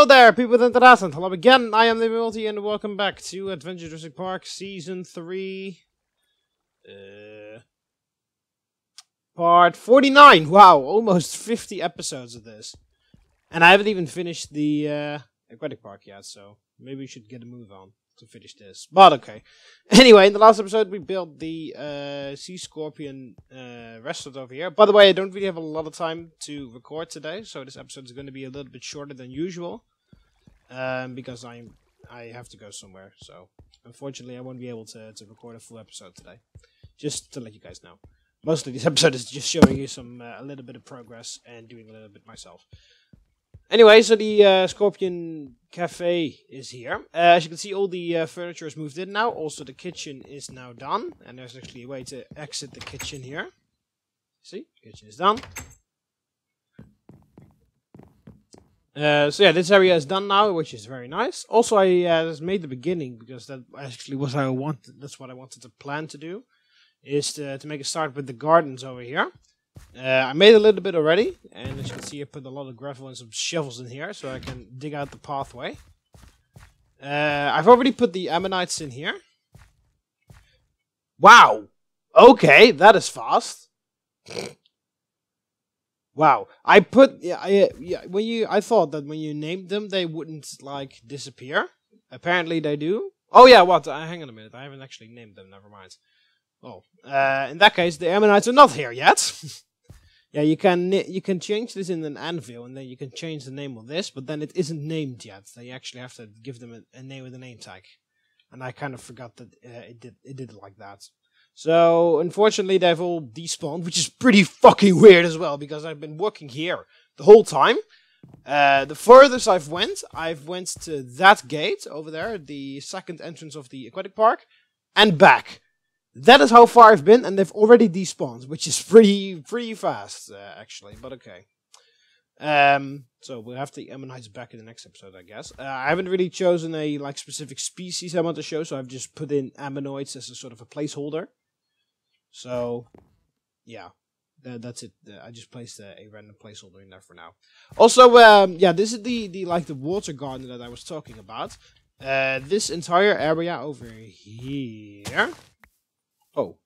Hello there, people with internet. Hello again, I am TheMBmulti and welcome back to Adventure Jurassic Park Season 3. Part 49. Wow, almost 50 episodes of this. And I haven't even finished the Aquatic Park yet, so maybe we should get a move on to finish this. But okay. Anyway, in the last episode we built the Seascorpion restaurant over here. By the way, I don't really have a lot of time to record today, so this episode is going to be a little bit shorter than usual. Because I have to go somewhere, so unfortunately I won't be able to record a full episode today. Just to let you guys know. Mostly this episode is just showing you some a little bit of progress and doing a little bit myself. Anyway, so the Scorpion Café is here. As you can see, all the furniture is moved in now. Also, the kitchen is now done. And there's actually a way to exit the kitchen here. See? Kitchen is done. So yeah, this area is done now, which is very nice. Also, I just made the beginning, because that actually was what I wanted. That's what I wanted to plan to do. Is to make a start with the gardens over here. I made a little bit already, and as you can see I put a lot of gravel and some shovels in here so I can dig out the pathway. I've already put the Ammonites in here. Wow! Okay, that is fast. Wow, I thought that when you named them they wouldn't like disappear. Apparently they do. Oh yeah, what? Hang on a minute, I haven't actually named them, never mind. Oh, in that case, the Ammonites are not here yet. Yeah, you can change this in an anvil, and then you can change the name of this, but then it isn't named yet. So you actually have to give them a name with a name tag, and I kind of forgot that it did it like that. So unfortunately, they've all despawned, which is pretty fucking weird as well, because I've been working here the whole time. The furthest I've went to that gate over there, the second entrance of the Aquatic Park, and back. That is how far I've been, and they've already despawned, which is pretty fast, actually, but okay. So we'll have the Ammonites back in the next episode, I guess. I haven't really chosen a specific species I want to show, so I've just put in Ammonites as a sort of a placeholder. So, yeah, that's it. I just placed a random placeholder in there for now. Also, yeah, this is the water garden that I was talking about. This entire area over here. Oh,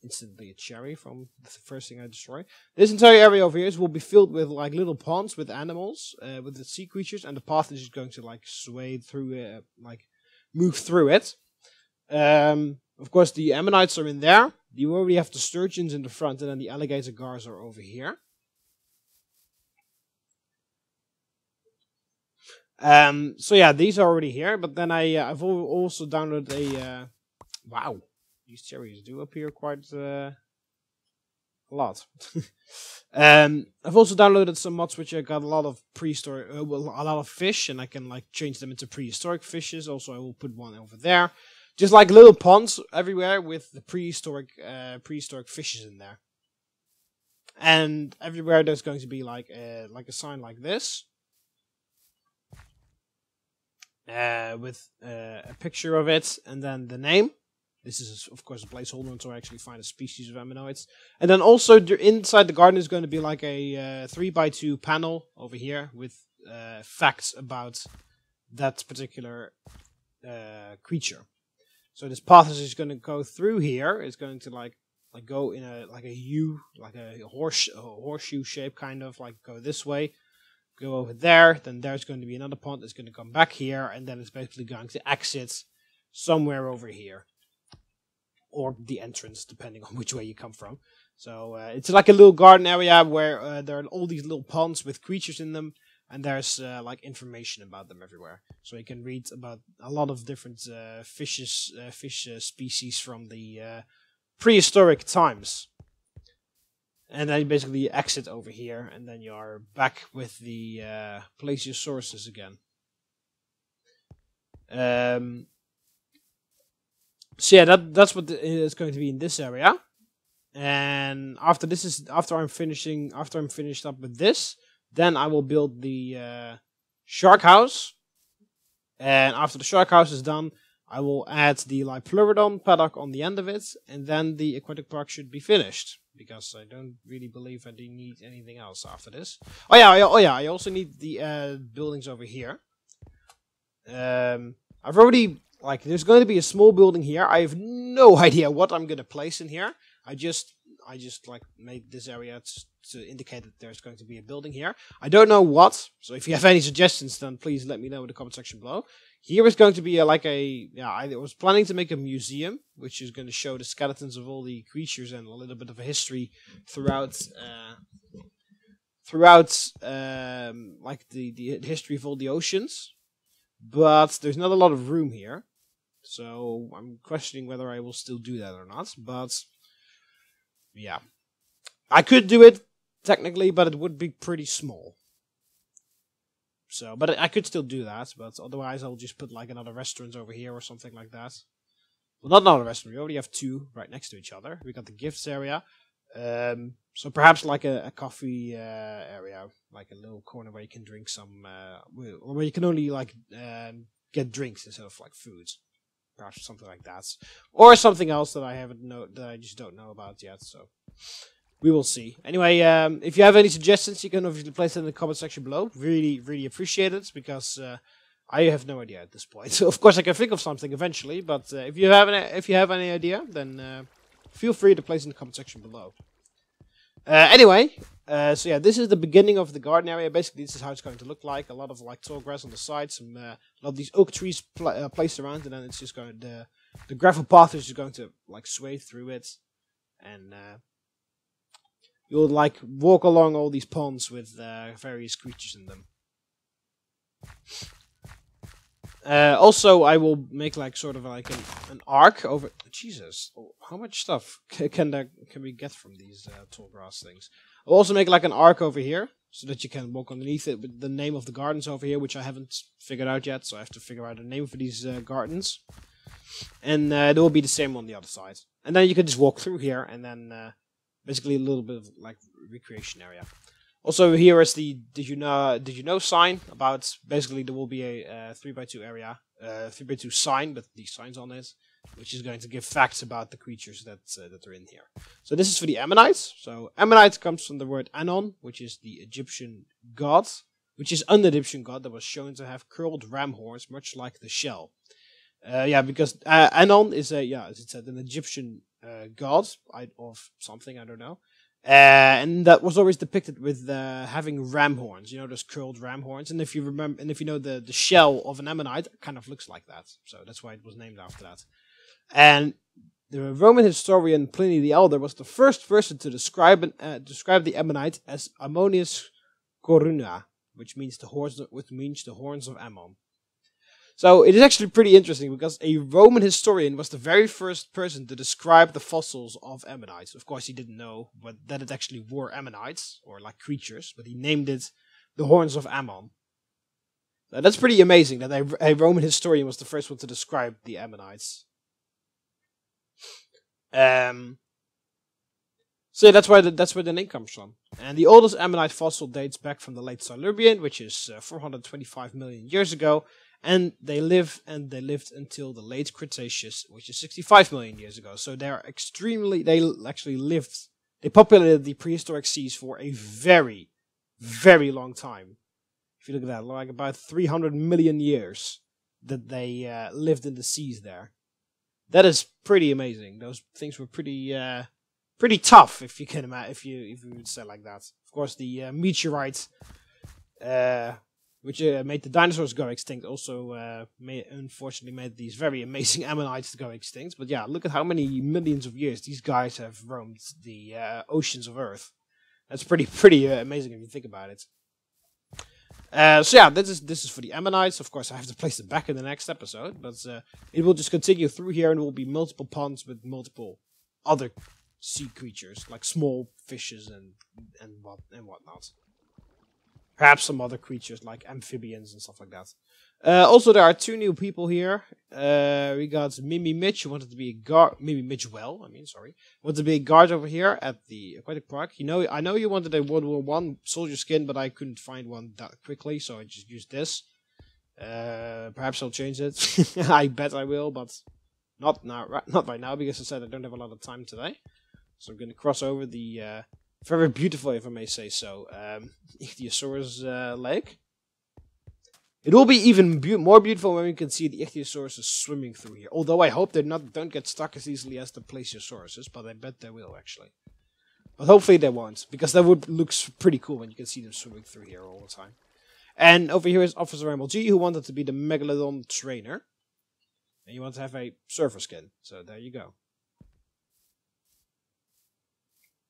instantly a cherry from the first thing I destroyed. This entire area over here will be filled with like little ponds with animals, with the sea creatures, and the path is just going to like sway through, move through it. Of course, the Ammonites are in there. You already have the sturgeons in the front, and then the alligator gars are over here. So yeah, these are already here, but then I've also downloaded a wow. These cherries do appear quite a lot. I've also downloaded some mods which got a lot of prehistoric, a lot of fish, and I can like change them into prehistoric fishes. Also, I will put one over there, just like little ponds everywhere with the prehistoric fishes in there. And everywhere there's going to be like a sign like this, with a picture of it, and then the name. This is, of course, a placeholder until I actually find a species of Ammonites. And then also, inside the garden is going to be like a 3x2 panel over here with facts about that particular creature. So this path is just going to go through here. It's going to like go in a U, like a horseshoe shape, kind of like go this way, go over there. Then there's going to be another pond that's going to come back here, and then it's basically going to exit somewhere over here. Or the entrance, depending on which way you come from. So it's like a little garden area where there are all these little ponds with creatures in them, and there's like information about them everywhere. So you can read about a lot of different fish species from the prehistoric times. And then you basically exit over here, and then you are back with the place your sources again. So yeah, that's what is going to be in this area, and after I'm finished up with this, then I will build the shark house, and after the shark house is done, I will add the Pleurodon paddock on the end of it, and then the aquatic park should be finished. because I don't really believe I do need anything else after this. Oh yeah, I also need the buildings over here. I've already, like, there's going to be a small building here. I have no idea what I'm going to place in here. I just like made this area to indicate that there's going to be a building here. I don't know what, so if you have any suggestions, then please let me know in the comment section below. Here is going to be I was planning to make a museum, which is going to show the skeletons of all the creatures and a little bit of a history throughout like the history of all the oceans. But there's not a lot of room here, so I'm questioning whether I will still do that or not. But yeah, I could do it technically, but it would be pretty small. So, but I could still do that, but otherwise I'll just put like another restaurant over here or something like that. Well, not another restaurant. We already have two right next to each other. We got the gifts area. So perhaps like a coffee area, like a little corner where you can drink some, or where you can only like get drinks instead of like foods. Perhaps something like that, or something else that I just don't know about yet. So we will see. Anyway, if you have any suggestions, you can obviously place it in the comment section below. Really, really appreciate it, because I have no idea at this point. So of course I can think of something eventually, but if you have any idea, then feel free to place it in the comment section below. Anyway, so yeah, this is the beginning of the garden area. Basically, this is how it's going to look like. A lot of like tall grass on the sides, a lot of these oak trees placed around, and then it's just going the gravel path is just going to like sway through it, and you'll like walk along all these ponds with various creatures in them. Also, I will make like sort of like an arc over. Jesus, how much stuff can we get from these tall grass things? I'll also make like an arc over here so that you can walk underneath it with the name of the gardens over here, which I haven't figured out yet. So I have to figure out a name for these gardens, and there will be the same on the other side. And then you can just walk through here, and then basically a little bit of like recreation area. Also, here is the did you know sign about basically there will be a 3x2 area, 3x2 sign with these signs on it, which is going to give facts about the creatures that are in here. So this is for the Ammonites. So Ammonite comes from the word Anon, which is the Egyptian god, which is an Egyptian god that was shown to have curled ram horns, much like the shell. Yeah, because Anon is as it said, an Egyptian god of something, I don't know. And that was always depicted with having ram horns, you know, those curled ram horns. And if you remember, and if you know the shell of an Ammonite, it kind of looks like that. So that's why it was named after that. And the Roman historian Pliny the Elder was the first person to describe the Ammonite as Ammonius Corunna, which means the horns of Ammon. So it is actually pretty interesting because a Roman historian was the very first person to describe the fossils of Ammonites. Of course, he didn't know that it actually were Ammonites, or like creatures, but he named it the horns of Ammon. So that's pretty amazing that a Roman historian was the first one to describe the Ammonites. So that's where the name comes from. And the oldest Ammonite fossil dates back from the late Silurian, which is 425 million years ago. And they lived until the late Cretaceous, which is 65 million years ago. So they populated the prehistoric seas for a very, very long time. If you look at that, like about 300 million years that they lived in the seas there. That is pretty amazing. Those things were pretty tough, if you can imagine, if you would say like that. Of course, the meteorite, which made the dinosaurs go extinct, also unfortunately made these very amazing Ammonites go extinct. But yeah, look at how many millions of years these guys have roamed the oceans of Earth. That's pretty amazing if you think about it. So yeah, this is for the Ammonites. Of course, I have to place them back in the next episode, but it will just continue through here, and there will be multiple ponds with multiple other sea creatures, like small fishes and whatnot. Perhaps some other creatures like amphibians and stuff like that. Also, there are two new people here. We got Mimi Mitch, who wanted to be a guard. Mimi Mitchell, wanted to be a guard over here at the Aquatic Park. I know you wanted a World War I soldier skin, but I couldn't find one that quickly, so I just used this. Perhaps I'll change it. I bet I will, but not right now, because I said I don't have a lot of time today. So I'm going to cross over the very beautiful, if I may say so, Ichthyosaurus lake. It will be even more beautiful when we can see the Ichthyosaurus swimming through here. Although I hope they don't get stuck as easily as the Plesiosauruses, but I bet they will actually. But hopefully they won't, because that would look pretty cool when you can see them swimming through here all the time. And over here is Officer MLG, who wanted to be the Megalodon trainer. And you want to have a surfer skin, so there you go.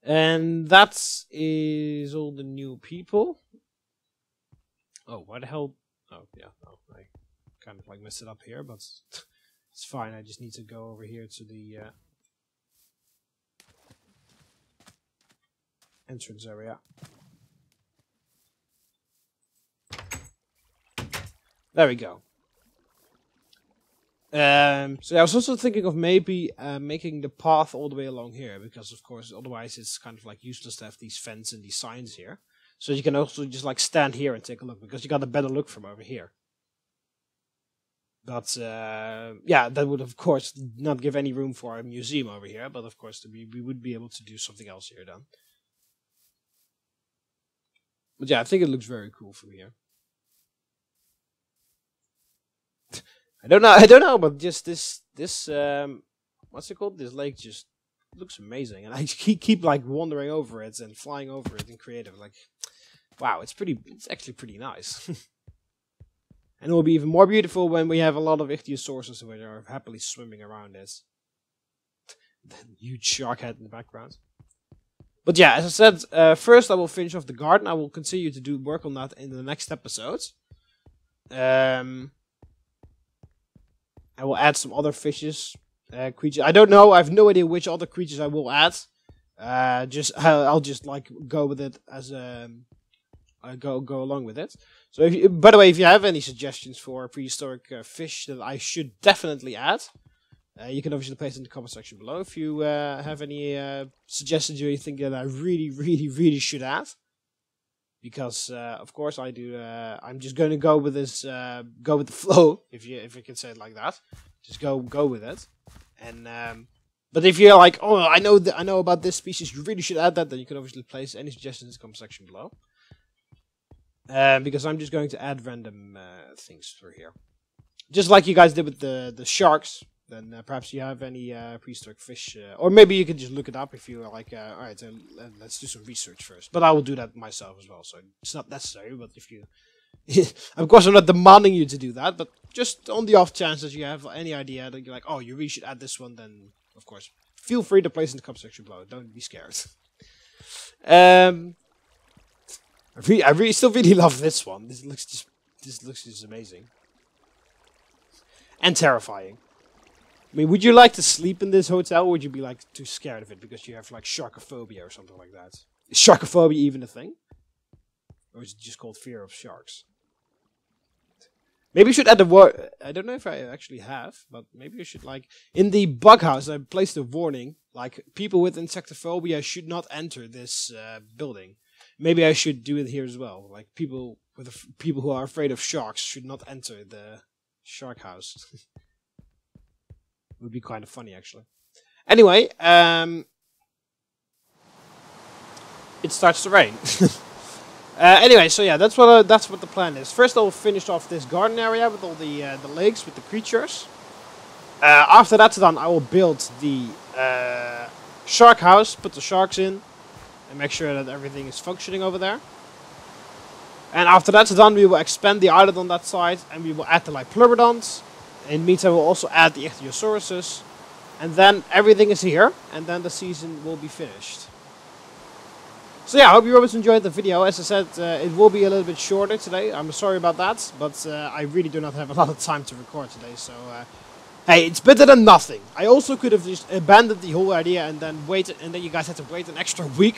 And that is all the new people. Oh, why the hell... Oh, yeah, no, I kind of like messed it up here, but it's fine. I just need to go over here to the entrance area. There we go. So yeah, I was also thinking of maybe making the path all the way along here, because of course otherwise it's kind of like useless to have these fences and these signs here. So you can also just like stand here and take a look, because you got a better look from over here. But yeah, that would of course not give any room for a museum over here, but of course we would be able to do something else here then. But yeah, I think it looks very cool from here. I don't know, but just this what's it called? This lake just looks amazing, and I keep like wandering over it and flying over it in creative. Like, wow, it's actually pretty nice. And it will be even more beautiful when we have a lot of Ichthyosaurus which are happily swimming around this. The huge shark head in the background. But yeah, as I said, first I will finish off the garden. I will continue to do work on that in the next episodes. I will add some other fishes, creatures. I don't know. I have no idea which other creatures I will add. I'll just like go with it as I go along with it. So, by the way, if you have any suggestions for prehistoric fish that I should definitely add, you can obviously place it in the comment section below. If you have any suggestions or you think that I really should add. Because of course I do. I'm just going to go with this, go with the flow, if I can say it like that. Just go with it. And but if you're like, oh, I know about this species, you really should add that. Then you can obviously place any suggestions in the comment section below. Because I'm just going to add random things through here, just like you guys did with the sharks. Then perhaps you have any prehistoric fish, or maybe you can just look it up if you're like, all right, let's do some research first. But I will do that myself as well, so it's not necessary. But if you, of course, I'm not demanding you to do that, but just on the off chance that you have any idea that you're like, oh, you really should add this one, then of course, feel free to place in the comment section below. Don't be scared. I really still really love this one. This looks just amazing and terrifying. I mean, would you like to sleep in this hotel, or would you be like too scared of it because you have like sharkophobia or something like that? Is sharkophobia even a thing? Or is it just called fear of sharks? Maybe you should add the word. I don't know if I actually have, but maybe you should like in the bug house. I placed a warning like people with insectophobia should not enter this building. Maybe I should do it here as well. Like people who are afraid of sharks should not enter the shark house. Would be kind of funny, actually. Anyway, it starts to rain. Anyway, so yeah, that's what the plan is. First, I'll finish off this garden area with all the lakes with the creatures. After that's done, I will build the shark house, put the sharks in, and make sure that everything is functioning over there. And after that's done, we will expand the island on that side, and we will add the like pleurodonts. In the meantime, we'll also add the Ichthyosaurus, and then everything is here, and then the season will be finished. So yeah, I hope you always enjoyed the video. As I said, it will be a little bit shorter today. I'm sorry about that, but I really do not have a lot of time to record today, so hey, it's better than nothing. I also could have just abandoned the whole idea and then waited, and then you guys had to wait an extra week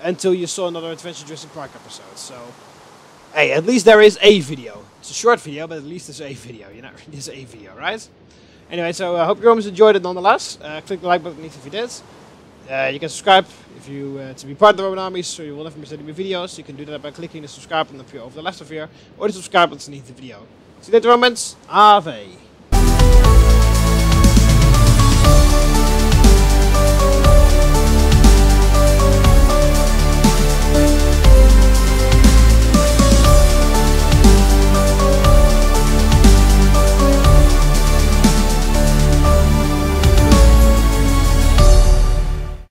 until you saw another Adventure Jurassic Park episode, so hey, at least there is a video. It's a short video, but at least there's a video, you know, there's a video, right? Anyway, so I hope you always enjoyed it nonetheless. Click the like button if you did. You can subscribe if you to be part of the Roman armies, so you will never miss any new videos. You can do that by clicking the subscribe button up here over the left of here, or the subscribe button underneath the video. See you later, Romans. Ave.